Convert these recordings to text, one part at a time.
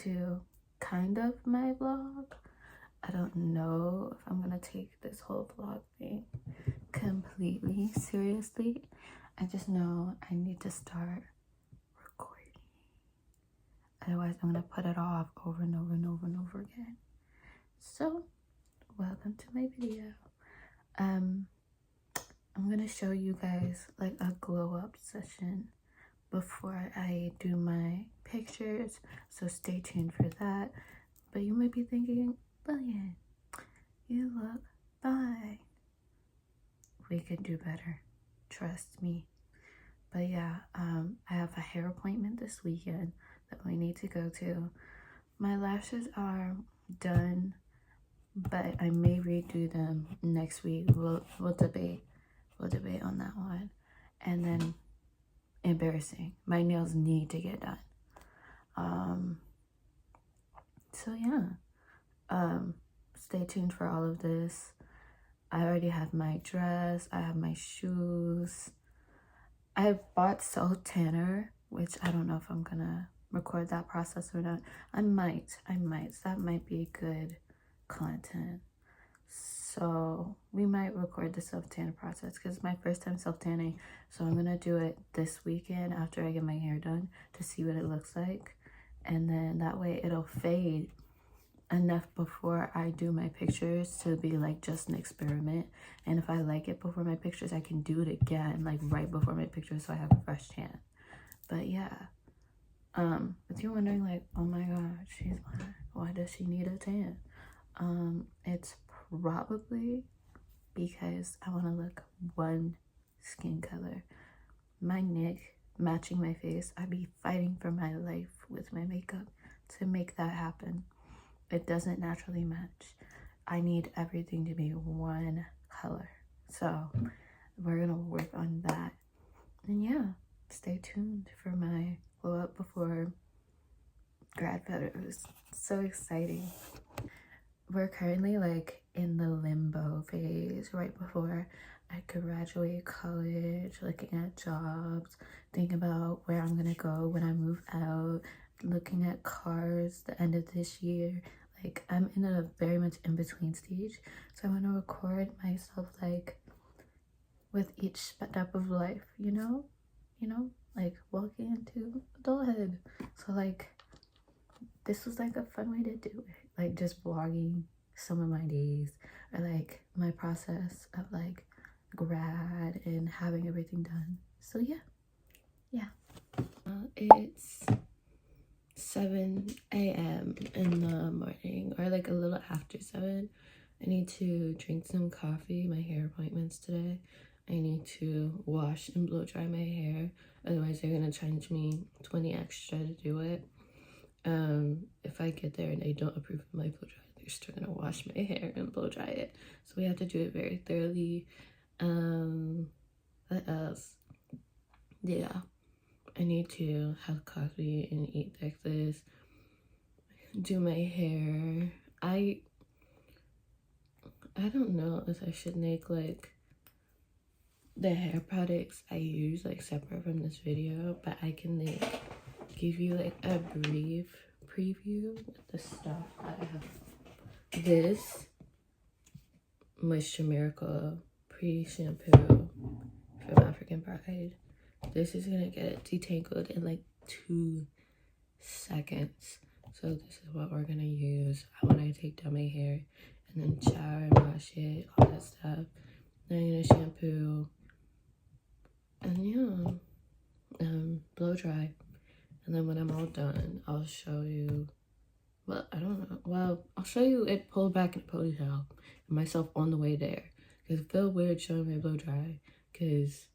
into kind of my vlog. I don't know if I'm gonna take this whole vlog thing completely seriously. I just know I need to start recording. Otherwise, I'm gonna put it off over and over and over and over again. So, welcome to my video. I'm gonna show you guys like a glow up session before I do my pictures, so stay tuned for that. But you might be thinking, Lillian, you look fine. We could do better, trust me. But yeah, I have a hair appointment this weekend that we need to go to. My lashes are done, but I may redo them next week. We'll debate on that one. And then embarrassing, my nails need to get done. So yeah, stay tuned for all of this. I already have my dress, I have my shoes. I have bought self tanner, which I don't know if I'm gonna record that process or not. I might. That might be good content. So we might record the self tan process because it's my first time self tanning. So I'm gonna do it this weekend after I get my hair done to see what it looks like, and then that way it'll fade enough before I do my pictures to be like just an experiment. And if I like it before my pictures, I can do it again like right before my pictures so I have a fresh tan. But yeah, if you're wondering like, oh my god, she's black, why does she need a tan? It's probably because I want to look one skin color. My neck matching my face. I be fighting for my life with my makeup to make that happen. It doesn't naturally match. I need everything to be one color. So we're gonna work on that. And yeah, stay tuned for my glow up before grad photos. So exciting. We're currently like in the limbo phase right before I graduate college, looking at jobs, thinking about where I'm gonna go when I move out, looking at cars the end of this year. Like I'm in a very much in between stage, so I want to record myself like with each step of life, you know, like walking into adulthood. So like this was like a fun way to do it, like just vlogging some of my days or like my process of like grad and having everything done. So yeah, it's 7 a.m. in the morning, or like a little after 7. I need to drink some coffee. My hair appointment's today. I need to wash and blow dry my hair, otherwise they're gonna charge me 20 extra to do it. If I get there and they don't approve of my blow dry, they're still gonna wash my hair and blow dry it, so we have to do it very thoroughly. What else? Yeah, I need to have coffee and eat breakfast, do my hair. I don't know if I should make like the hair products I use like separate from this video, but I can like give you like a brief preview with the stuff I have. This Moisture Miracle pre-shampoo from African Pride. This is gonna get it detangled in like 2 seconds. So this is what we're gonna use when I take down my hair, and then shower and wash it, all that stuff. Then I'm gonna shampoo, and yeah, blow dry. And then when I'm all done, I'll show you, well, I don't know. Well, I'll show you it pulled back in a ponytail and myself on the way there. Because it feels weird showing my blow dry, because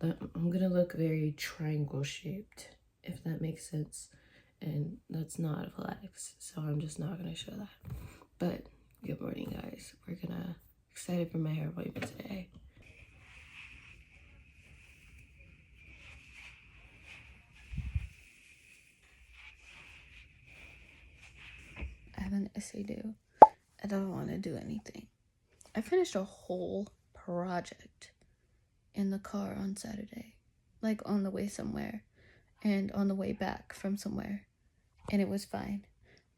I'm gonna look very triangle shaped, if that makes sense. And that's not a flex, so I'm just not gonna show that. But good morning, guys. We're gonna excited for my hair appointment today. I have an essay due. I don't want to do anything. I finished a whole project in the car on Saturday, like on the way somewhere and on the way back from somewhere, and it was fine.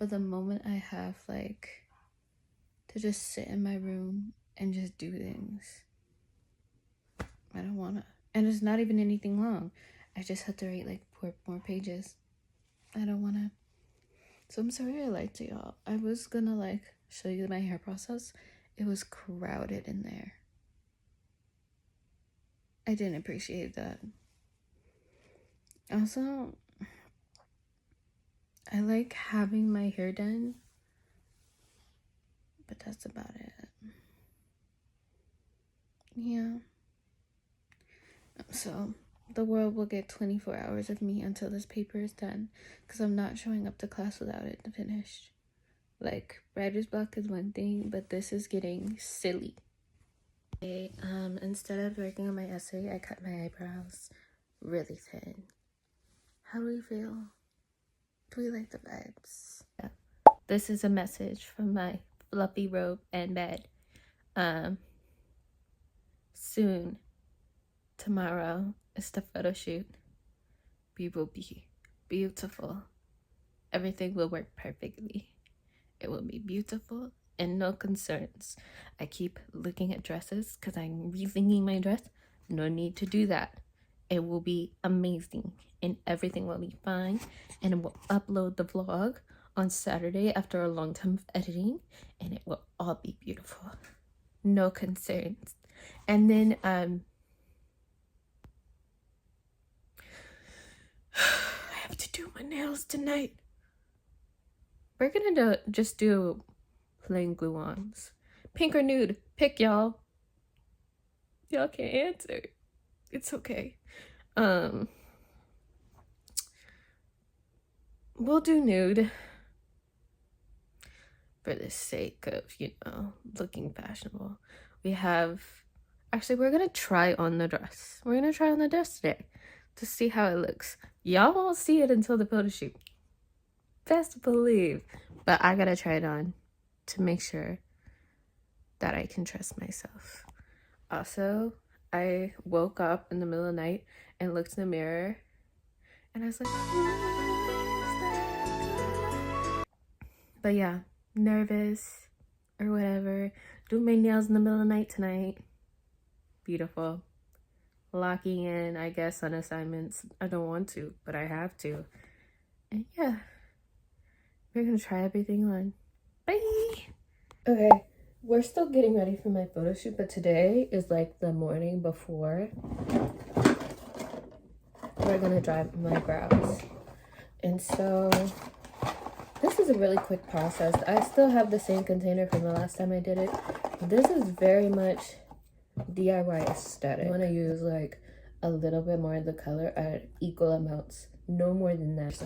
But the moment I have like to just sit in my room and just do things, I don't wanna. And it's not even anything long. I just had to write like 4 more pages. I don't wanna. So I'm sorry I lied to y'all. I was gonna like show you my hair process. It was crowded in there. I didn't appreciate that. Also, I like having my hair done, but that's about it. Yeah. So the world will get 24 hours of me until this paper is done, because I'm not showing up to class without it finished. Like, writer's block is one thing, but this is getting silly. Okay, instead of working on my essay, I cut my eyebrows really thin. How do we feel? Do we like the vibes? Yeah. This is a message from my fluffy robe and bed. Soon, tomorrow, is the photo shoot. We will be beautiful. Everything will work perfectly. It will be beautiful and no concerns. I keep looking at dresses because I'm rethinking my dress. No need to do that. It will be amazing and everything will be fine. And we'll upload the vlog on Saturday after a long time of editing, and it will all be beautiful. No concerns. And then I have to do my nails tonight. We're gonna just do plain glue-ons. Pink or nude? Pick, y'all. Y'all can't answer. It's okay. We'll do nude for the sake of, looking fashionable. We're gonna try on the dress. We're gonna try on the dress today to see how it looks. Y'all won't see it until the photo shoot. Best believe. But I gotta try it on to make sure that I can trust myself. Also, I woke up in the middle of the night and looked in the mirror and I was like, but yeah, nervous or whatever. Doing my nails in the middle of the night tonight. Beautiful. Locking in, I guess, on assignments. I don't want to, but I have to. And yeah, we're gonna try everything on. Bye! Okay, we're still getting ready for my photo shoot, but today is like the morning before. We're gonna dry my brows. And so this is a really quick process. I still have the same container from the last time I did it. This is very much DIY aesthetic. I want to use like a little bit more of the color at equal amounts. No more than that.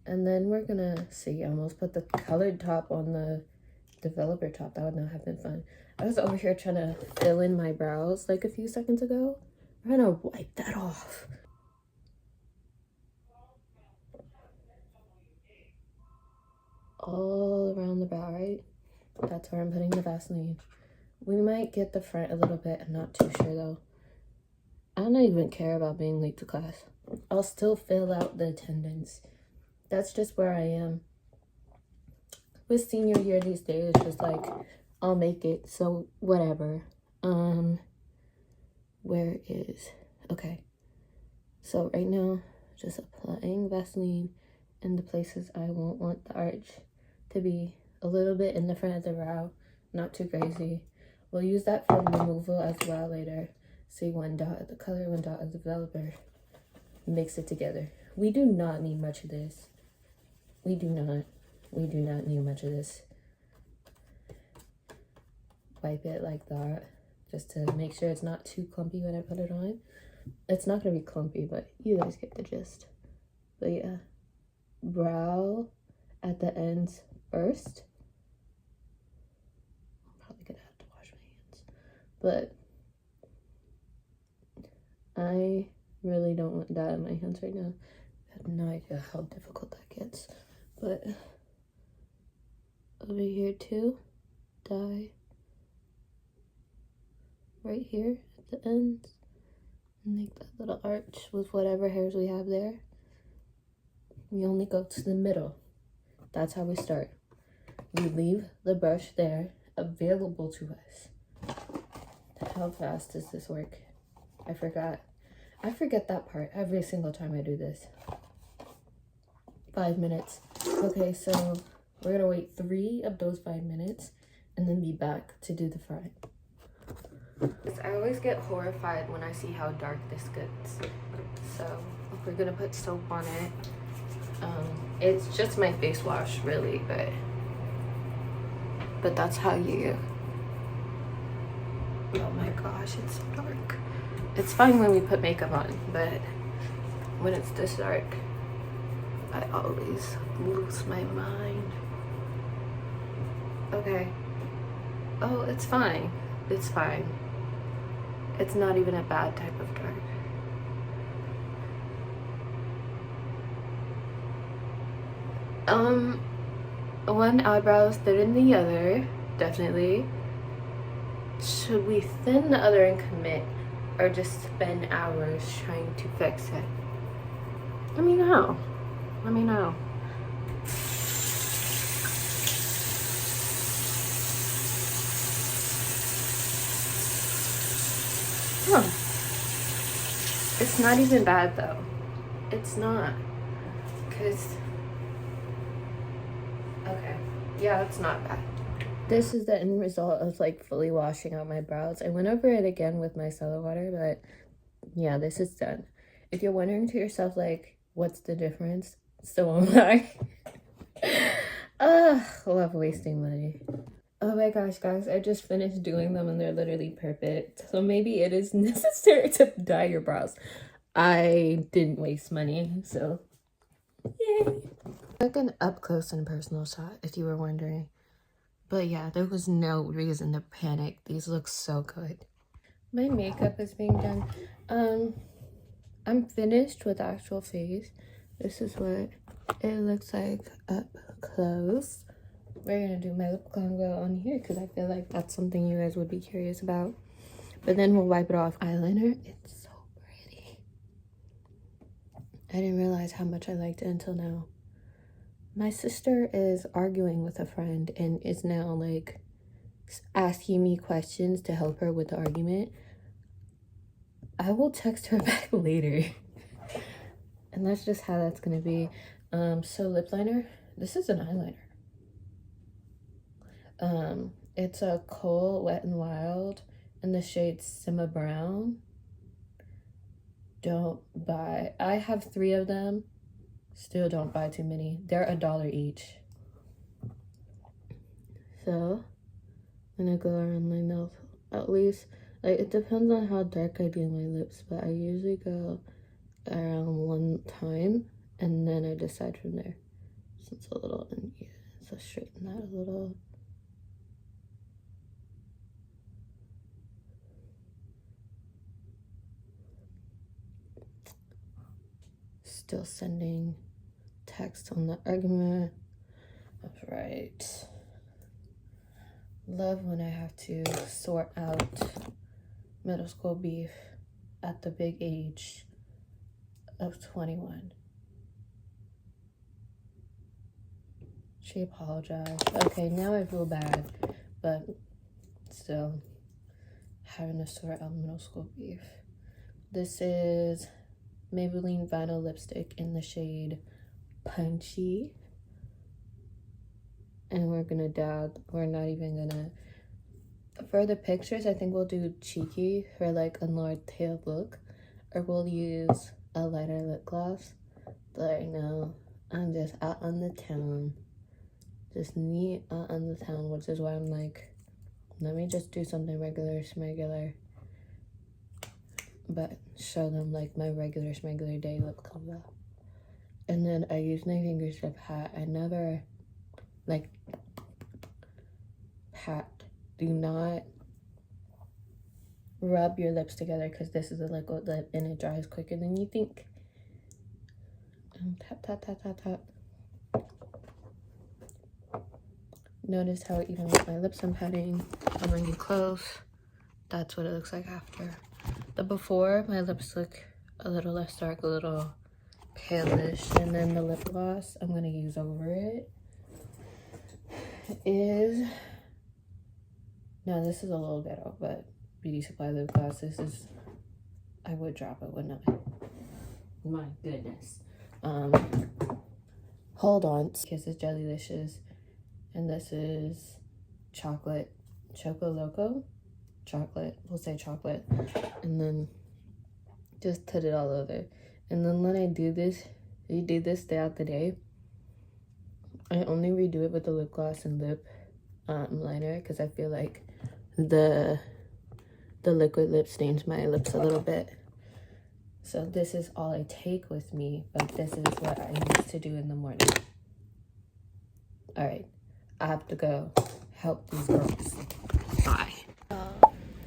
And then we're gonna see, I almost put the colored top on the developer top. That would not have been fun. I was over here trying to fill in my brows like a few seconds ago. I'm gonna wipe that off. All around the brow, right? That's where I'm putting the Vaseline. We might get the front a little bit. I'm not too sure though. I don't even care about being late to class. I'll still fill out the attendance. That's just where I am. With senior year these days, it's just like, I'll make it, so whatever. Where is, okay. So right now, just applying Vaseline in the places I won't want the arch to be a little bit in the front of the brow, not too crazy. We'll use that for removal as well later. See, 1 dot of the color, 1 dot of the developer. Mix it together. We do not need much of this. We do not need much of this. Wipe it like that, just to make sure it's not too clumpy when I put it on. It's not gonna be clumpy, but you guys get the gist. But yeah, brow at the ends first. I'm probably gonna have to wash my hands, but I really don't want that in my hands right now. I have no idea how difficult that gets, but over here too, dye right here at the ends, and make that little arch with whatever hairs we have there. we only go to the middle. That's how we start. We leave the brush there, available to us. How fast does this work? I forget that part every single time I do this. 5 minutes. Okay, so we're gonna wait 3 of those 5 minutes and then be back to do the fry. I always get horrified when I see how dark this gets. So we're gonna put soap on it. It's just my face wash, really, but that's how you. Oh my gosh, it's so dark. It's fine when we put makeup on, but when it's this dark, I always lose my mind. Okay. Oh, it's fine. It's fine. It's not even a bad type of dark. One eyebrow is thinner than the other, definitely. Should we thin the other and commit, or just spend hours trying to fix it? Let me know. Let me know. Huh. It's not even bad though. It's not. Cause okay. Yeah, it's not bad. This is the end result of like fully washing out my brows. I went over it again with micellar water, but yeah, this is done. If you're wondering to yourself, like, what's the difference? So am I. Love wasting money. Oh my gosh, guys, I just finished doing them and they're literally perfect. So maybe it is necessary to dye your brows. I didn't waste money, so yay. Like an up close and personal shot, if you were wondering. But yeah, there was no reason to panic. These look so good. My makeup is being done. I'm finished with actual face. This is what it looks like up close. We're gonna do my lip combo on here because I feel like that's something you guys would be curious about. But then we'll wipe it off. Eyeliner, it's so pretty. I didn't realize how much I liked it until now. My sister is arguing with a friend and is now like asking me questions to help her with the argument. I will text her back later. And that's just how that's gonna be. So lip liner, this is an eyeliner. It's a Kohl Wet n Wild in the shade Simma Brown. Don't buy. I have 3 of them. Still don't buy too many. They're $1 each. So I'm gonna go around my mouth. At least, like, it depends on how dark I do my lips, but I usually go around 1 time and then I decide from there. So it's a little uneven, so straighten that a little. Still sending text on the argument. All right. Love when I have to sort out middle school beef at the big age of 21. She apologized. Okay, now I feel bad, but still having to sort out middle school beef. This is Maybelline Vinyl Lipstick in the shade Punchy. And we're gonna dab. We're not even gonna... For the pictures, I think we'll do cheeky for like a more tailed look. Or we'll use a lighter lip gloss. But right now, I'm just out on the town. Just neat out on the town, which is why I'm like, let me just do something regular, smegular. But show them like my regular smegular day lip combo. And then I use my fingers to pat. I never like pat. Do not rub your lips together because this is a liquid lip and it dries quicker than you think. And tap, tap, tap, tap, tap. Notice how even with my lips I'm patting. I'm bringing close. That's what it looks like after. The before, my lips look a little less dark, a little palish. And then the lip gloss I'm gonna use over it is, now this is a little ghetto, but Beauty Supply lip gloss. This is, I would drop it, wouldn't I? My goodness. Hold on. This is Jellylicious, and this is chocolate, Choco Loco, chocolate. We'll say chocolate, and then just put it all over. And then when I do this, you do this throughout the day. I only redo it with the lip gloss and lip liner because I feel like the liquid lip stains my lips a little bit. So this is all I take with me, but this is what I need to do in the morning. All right, I have to go help these girls. Bye.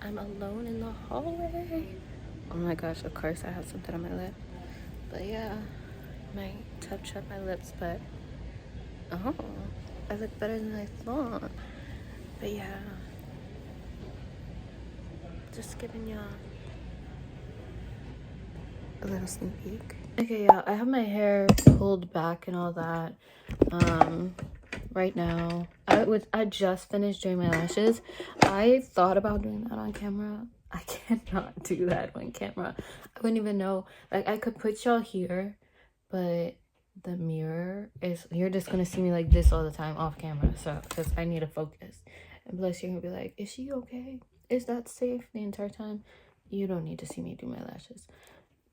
I'm alone in the hallway. Oh my gosh, of course I have something on my lip. But yeah, might touch up my lips, but oh, I look better than I thought. But yeah, just giving y'all a little sneak peek. Okay, yeah, I have my hair pulled back and all that. Right now, I just finished doing my lashes. I thought about doing that on camera. I cannot do that on camera. I wouldn't even know. Like, I could put y'all here, but the mirror is, you're just gonna see me like this all the time off camera. So, because I need to focus. And plus, you're gonna be like, is she okay? Is that safe the entire time? You don't need to see me do my lashes.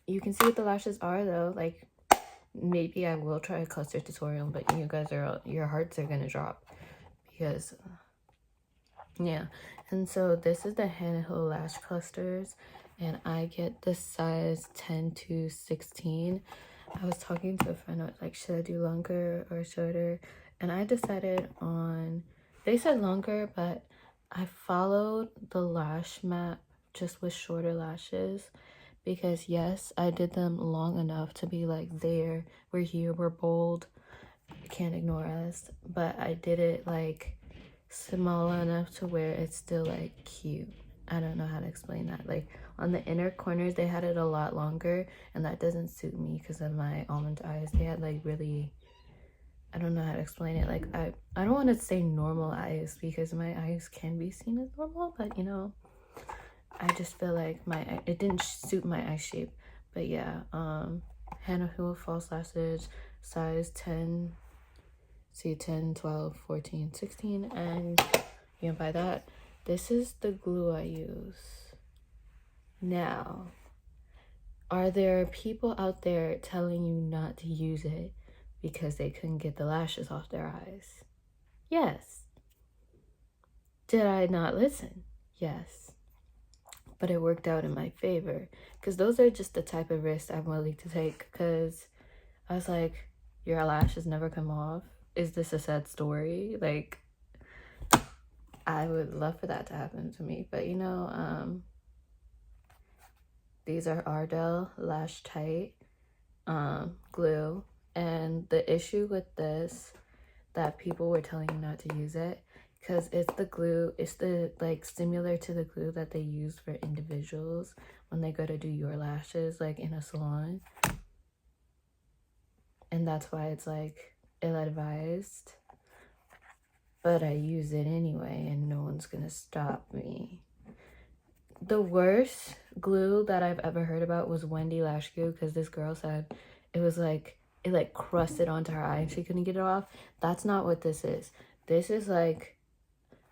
You can see what the lashes are though. Like, maybe I will try a cluster tutorial, but you guys are, your hearts are gonna drop because yeah. And so this is the Hannah Hill lash clusters, and I get the size 10 to 16. I was talking to a friend, I was like, should I do longer or shorter? And I decided on, they said longer, but I followed the lash map just with shorter lashes. Because yes, I did them long enough to be like, there, we're here, we're bold, you can't ignore us. But I did it like small enough to where it's still like cute. I don't know how to explain that. Like on the inner corners, they had it a lot longer, and that doesn't suit me because of my almond eyes. They had like really, I don't know how to explain it. Like I don't want to say normal eyes because my eyes can be seen as normal, but you know, I just feel like it didn't suit my eye shape. But yeah, Hannah Hill false lashes, size 10, see 10, 12, 14, 16, and you can buy that. This is the glue I use. Now, are there people out there telling you not to use it because they couldn't get the lashes off their eyes? Yes. Did I not listen? Yes. But it worked out in my favor because those are just the type of risks I'm willing to take. Because I was like, your lashes never come off. Is this a sad story? Like, I would love for that to happen to me. But you know, these are Ardell Lash Tight glue. And the issue with this, that people were telling you not to use it, because it's the glue, it's the like similar to the glue that they use for individuals when they go to do your lashes like in a salon. And that's why it's like ill-advised, but I use it anyway and no one's gonna stop me. The worst glue that I've ever heard about was Wendy Lash Glue, because this girl said it was like, it like crusted onto her eye and she couldn't get it off. That's not what this is. This is like,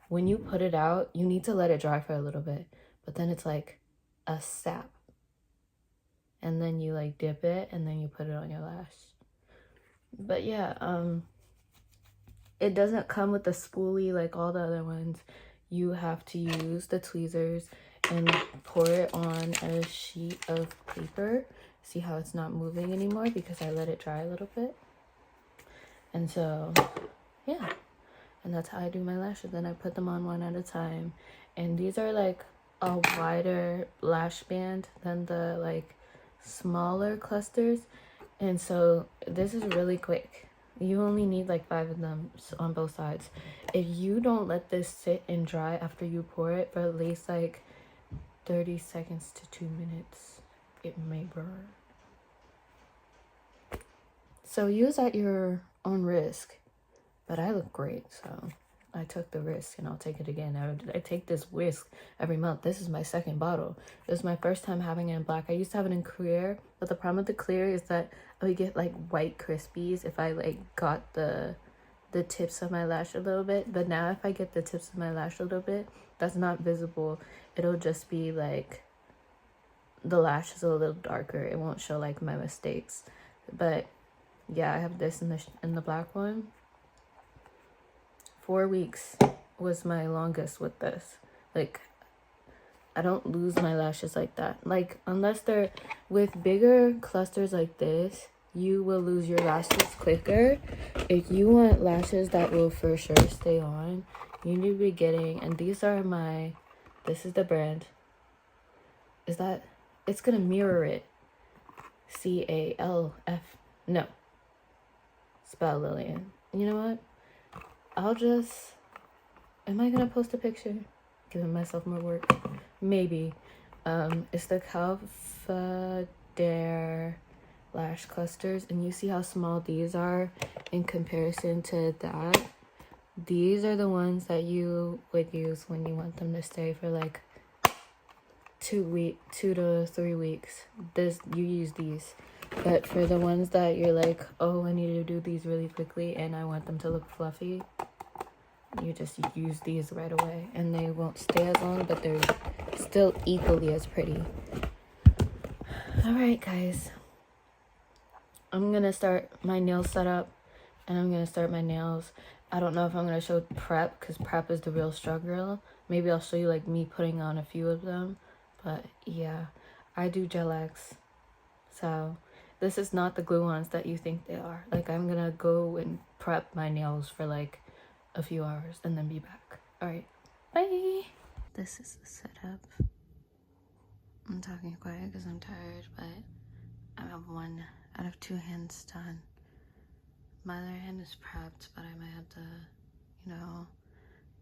when you put it out, you need to let it dry for a little bit, but then it's like a sap. And then you like dip it and then you put it on your lash. But yeah, it doesn't come with the spoolie like all the other ones. You have to use the tweezers and pour it on a sheet of paper. See how it's not moving anymore because I let it dry a little bit. And so, yeah. And that's how I do my lashes. Then I put them on one at a time. And these are like a wider lash band than the like smaller clusters. And so this is really quick. You only need like 5 of them on both sides. If you don't let this sit and dry after you pour it for at least like 30 seconds to 2 minutes, it may burn. So use at your own risk. But I look great, so I took the risk and I'll take it again. I take this risk every month. This is my second bottle. It was my first time having it in black. I used to have it in clear, but the problem with the clear is that I would get like white crispies if I like got the tips of my lash a little bit. But now if I get the tips of my lash a little bit, that's not visible. It'll just be like the lash is a little darker. It won't show like my mistakes. But yeah, I have this in the black one. 4 weeks was my longest with this. Like, I don't lose my lashes like that. Like, unless they're with bigger clusters like this, you will lose your lashes quicker. If you want lashes that will for sure stay on, you need to be getting, and these are my, this is the brand. Is that, it's gonna mirror it. CALF, no. Spell Lillian. You know what? I'll just, am I gonna post a picture? Giving myself more work. Maybe. It's the Dare lash clusters, and you see how small these are in comparison to that. These are the ones that you would use when you want them to stay for like 2 to 3 weeks. You use these. But for the ones that you're like, oh, I need to do these really quickly and I want them to look fluffy, you just use these right away. And they won't stay as long, but they're still equally as pretty. Alright, guys. I'm going to start my nail setup and I'm going to start my nails. I don't know if I'm going to show prep because prep is the real struggle. Maybe I'll show you like me putting on a few of them. But yeah, I do gel X. So this is not the glue-ons that you think they are. Like, I'm gonna go and prep my nails for like a few hours and then be back. All right, bye. This is the setup. I'm talking quiet because I'm tired, but I have 1 out of 2 hands done. My other hand is prepped, but I might have to, you know,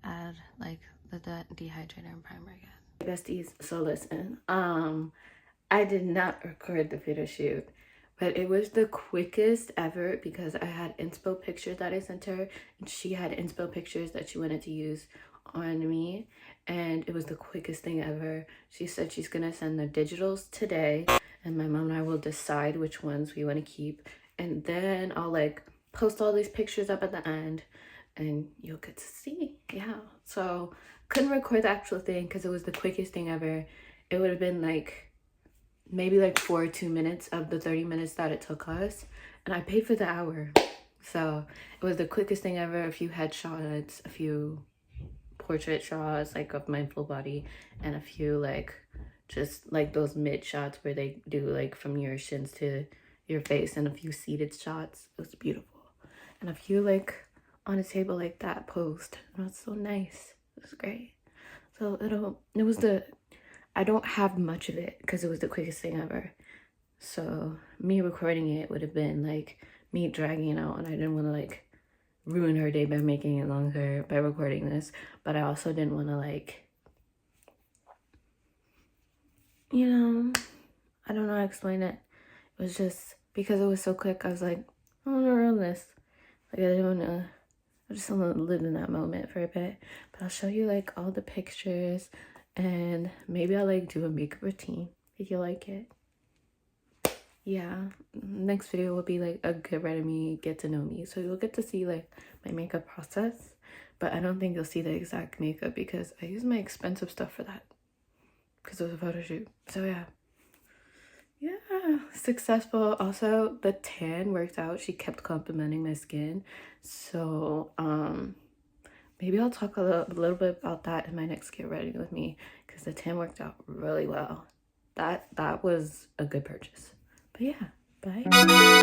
add like the dehydrator and primer again. Besties, so listen, I did not record the photo shoot, but it was the quickest ever because I had inspo pictures that I sent her and she had inspo pictures that she wanted to use on me, and it was the quickest thing ever. She said she's gonna send the digitals today and my mom and I will decide which ones we want to keep, and then I'll like post all these pictures up at the end and you'll get to see. Yeah, so couldn't record the actual thing because it was the quickest thing ever. It would have been like maybe like 4 or 2 minutes of the 30 minutes that it took us, and I paid for the hour. So it was the quickest thing ever. A few headshots, a few portrait shots like of my full body, and a few like just like those mid shots where they do like from your shins to your face, and a few seated shots. It was beautiful. And a few like on a table like that posed. It was so nice. It was great. So it was the, I don't have much of it because it was the quickest thing ever. So me recording it would have been like me dragging it out, and I didn't want to like ruin her day by making it longer by recording this. But I also didn't want to like, you know, I don't know how to explain it. It was just because it was so quick. I was like, I want to ruin this. Like I didn't want to. I just want to live in that moment for a bit. But I'll show you like all the pictures, and maybe I'll like do a makeup routine if you like it. Yeah, next video will be like a get ready me, get to know me. So you'll get to see like my makeup process, but I don't think you'll see the exact makeup because I use my expensive stuff for that because it was a photo shoot. So yeah, successful. Also, the tan worked out. She kept complimenting my skin. So maybe I'll talk a little bit about that in my next get ready with me because the tan worked out really well. That was a good purchase. But yeah, bye.